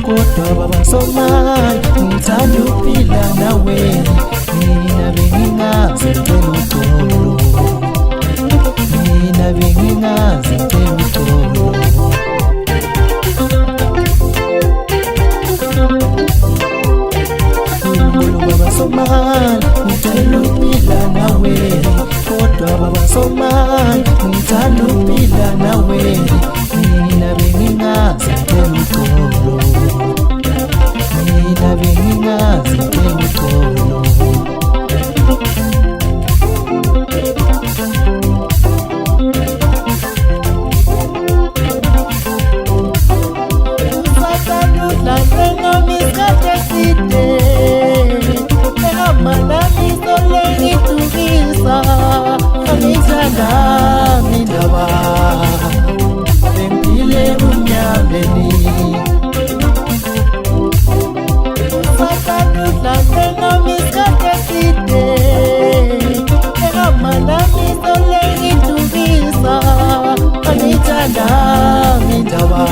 Kodwa baba Somali ngithanda ukuphila nawe, mina bengingazi ngicela uxolo, mina bengingazi ngicela uxolo. Baba Somali ngithanda ukuphila nawe, kodwa baba Somali ngithanda ukuphila nawe, mina bengingazi ngicela uxolo, mina bengingazi ngicela uxolo. Angizanami ndaba bengile umnyameni, sakanudla nami isikhathi eside, engamanami sole ngidukisa. Angizanami ndaba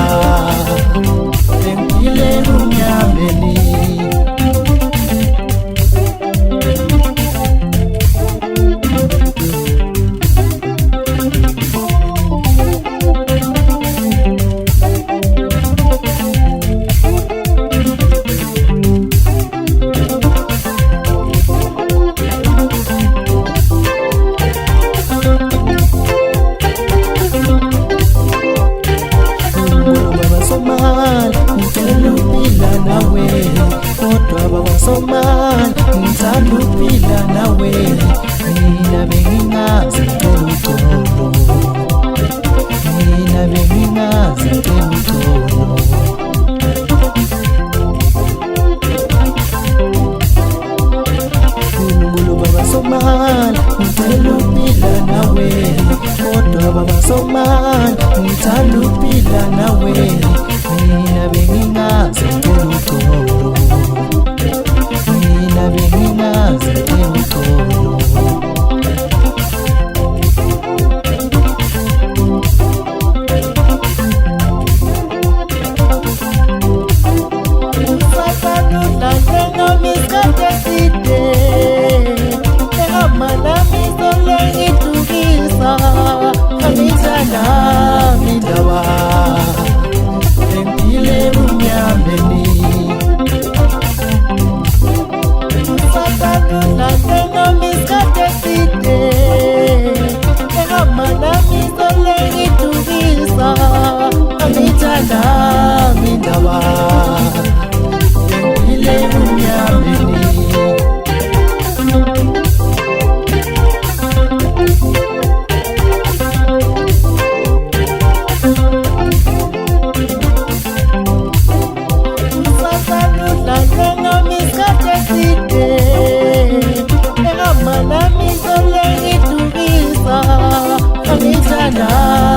bengile umnyameni. Kodwa baba Somali ngithanda ukuphila nawe, mina bengingazi ngicela uxolo, mina bengingazi ngicela uxolo. Baba Somali ngithanda ukuphila nawe, kodwa baba Somali ngithanda ukuphila nawe, mina bengingazi ngicela uxolo, mina bengingazi ngicela uxolo. Sakanudla nami isikhathi eside, engamanami sole ngidukisa. Angizanami ndaba bengile umnyameni, sakanudla nami isikhathi eside, engamanami sole ngidukisa. Angizanami ndaba bengile umnyameni. Nami isikhathi eside, engamanami sole ngidukisa. Angizanami